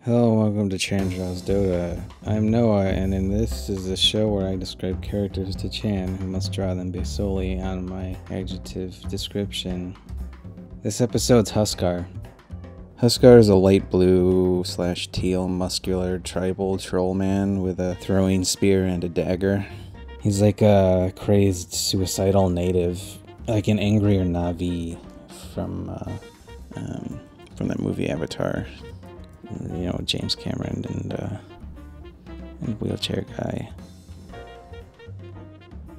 Hello and welcome to Chandra's DOTA. I'm Noah, and in this is a show where I describe characters to Chan, who must draw them based solely on my adjective description. This episode's Huskar. Huskar is a light blue / teal muscular tribal troll man with a throwing spear and a dagger. He's like a crazed suicidal native, like an angrier Na'vi from that movie Avatar. You know, James Cameron and Wheelchair Guy.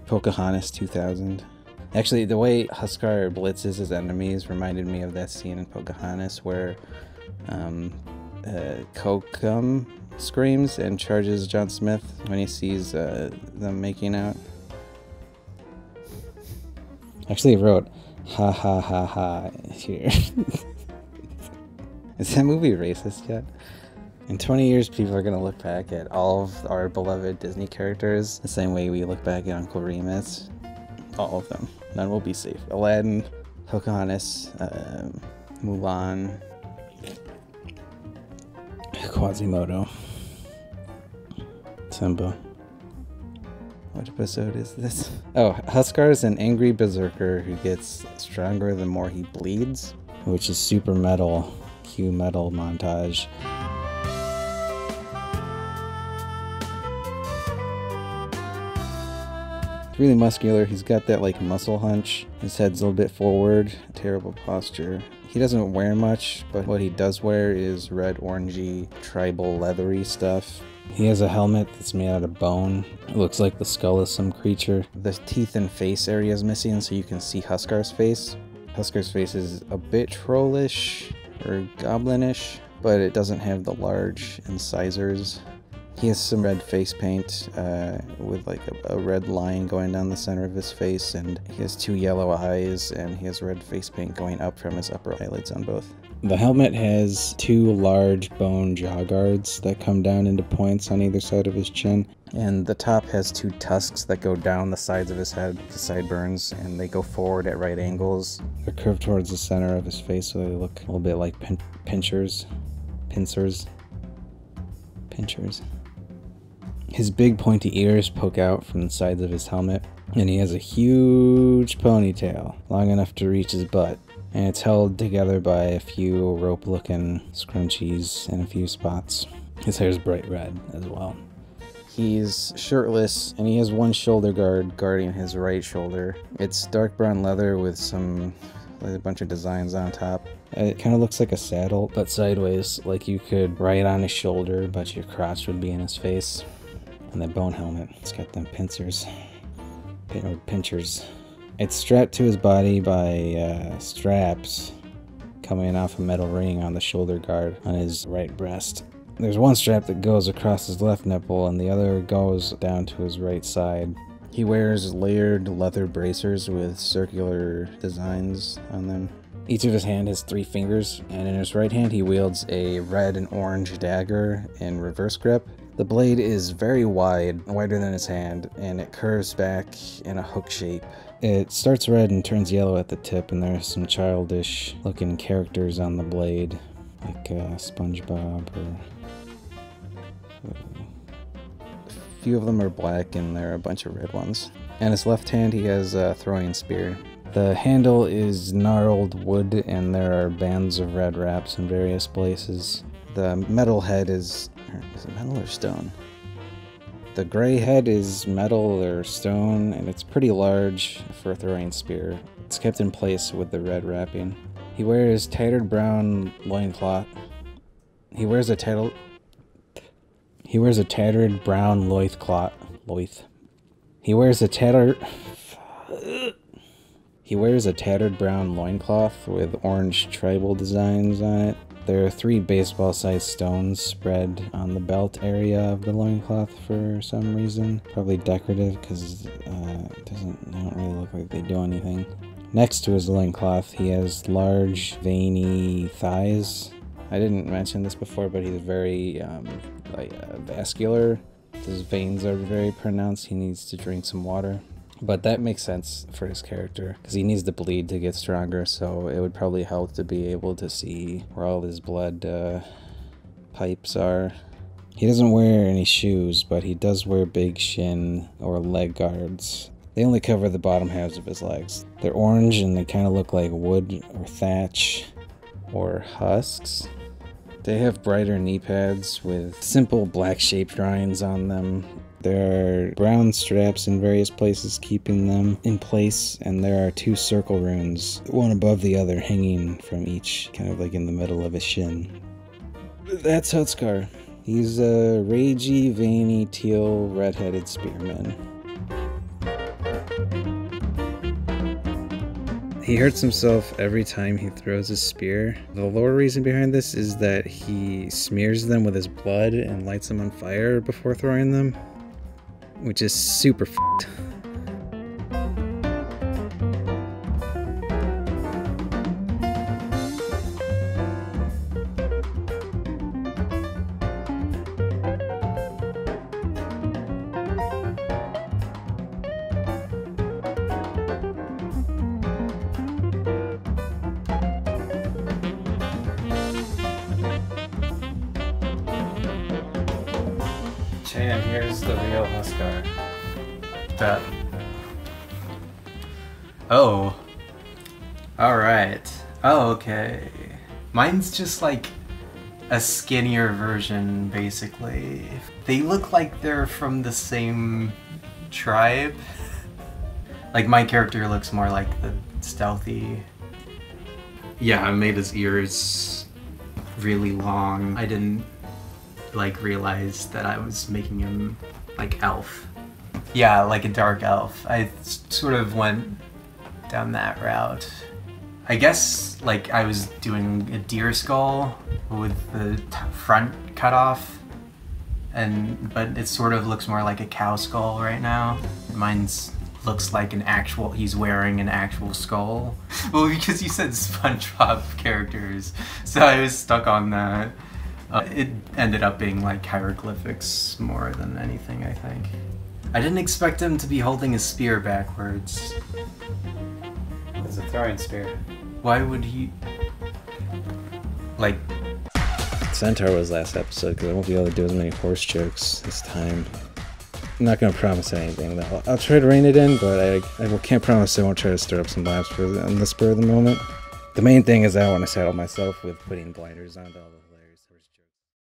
Pocahontas 2000. Actually, the way Huskar blitzes his enemies reminded me of that scene in Pocahontas where Kokum screams and charges John Smith when he sees them making out. Actually, I wrote ha ha ha ha here. Is that movie racist yet? In 20 years, people are going to look back at all of our beloved Disney characters the same way we look back at Uncle Remus. All of them. None will be safe. Aladdin, Pocahontas, Mulan, Quasimodo, Simba. What episode is this? Oh, Huskar is an angry berserker who gets stronger the more he bleeds, which is super metal. Cue metal montage. He's really muscular. He's got that like muscle hunch. His head's a little bit forward. Terrible posture. He doesn't wear much, but what he does wear is red, orangey, tribal, leathery stuff. He has a helmet that's made out of bone. It looks like the skull of some creature. The teeth and face area is missing, so you can see Huskar's face. Huskar's face is a bit trollish or goblinish, but it doesn't have the large incisors. He has some red face paint with like a red line going down the center of his face, and he has 2 yellow eyes, and he has red face paint going up from his upper eyelids on both. The helmet has 2 large bone jaw guards that come down into points on either side of his chin, and the top has 2 tusks that go down the sides of his head, the sideburns, and they go forward at right angles. They're curved towards the center of his face, so they look a little bit like pincers. His big pointy ears poke out from the sides of his helmet, and he has a huge ponytail, long enough to reach his butt, and it's held together by a few rope-looking scrunchies in a few spots. His hair's bright red as well. He's shirtless, and he has 1 shoulder guard guarding his right shoulder. It's dark brown leather with a bunch of designs on top. It kind of looks like a saddle, but sideways, like you could ride on his shoulder, but your crotch would be in his face. And that bone helmet, it's got them pinchers. It's strapped to his body by straps coming off a metal ring on the shoulder guard on his right breast. There's 1 strap that goes across his left nipple, and the other goes down to his right side. He wears layered leather bracers with circular designs on them. Each of his hand has 3 fingers, and in his right hand he wields a red and orange dagger in reverse grip. The blade is very wide, wider than his hand, and it curves back in a hook shape. It starts red and turns yellow at the tip, and there's some childish looking characters on the blade, like SpongeBob or... A few of them are black, and there are a bunch of red ones. And his left hand he has a throwing spear. The handle is gnarled wood, and there are bands of red wraps in various places. The metal head is it metal or stone? The gray head is metal or stone, and it's pretty large for a throwing spear. It's kept in place with the red wrapping. He wears tattered brown loincloth. He wears a tattered brown loincloth. He wears a tattered brown loincloth with orange tribal designs on it. There are 3 baseball-sized stones spread on the belt area of the loincloth for some reason. Probably decorative, because they don't really look like they do anything. Next to his loincloth, he has large, veiny thighs. I didn't mention this before, but he's very vascular. His veins are very pronounced. He needs to drink some water. But that makes sense for his character, because he needs to bleed to get stronger, so it would probably help to be able to see where all his blood pipes are. He doesn't wear any shoes, but he does wear big shin or leg guards. They only cover the bottom halves of his legs. They're orange and they kind of look like wood or thatch or husks. They have brighter knee pads with simple black shaped drawings on them. There are brown straps in various places keeping them in place, and there are 2 circle runes, one above the other, hanging from each, kind of like in the middle of his shin. That's Huskar. He's a ragey, veiny, teal, red-headed spearman. He hurts himself every time he throws his spear. The lore reason behind this is that he smears them with his blood and lights them on fire before throwing them, which is super f***ed. And here's the real Huskar. That. Oh. Alright. Oh, okay. Mine's just like a skinnier version, basically. They look like they're from the same tribe. Like, my character looks more like the stealthy. Yeah, I made his ears really long. I didn't like realize that I was making him like elf. Yeah, like a dark elf. I sort of went down that route. I guess like I was doing a deer skull with the front cut off, but it sort of looks more like a cow skull right now. Mine's looks like he's wearing an actual skull. Well, because you said SpongeBob characters, so I was stuck on that. It ended up being like hieroglyphics more than anything, I think. I didn't expect him to be holding his spear backwards. It's a throwing spear. Why would he... like... Centaur was last episode because I won't be able to do as many horse jokes this time. I'm not going to promise anything though. I'll try to rein it in, but I can't promise I won't try to stir up some laughs on the spur of the moment. The main thing is I want to settle myself with putting blinders on to all the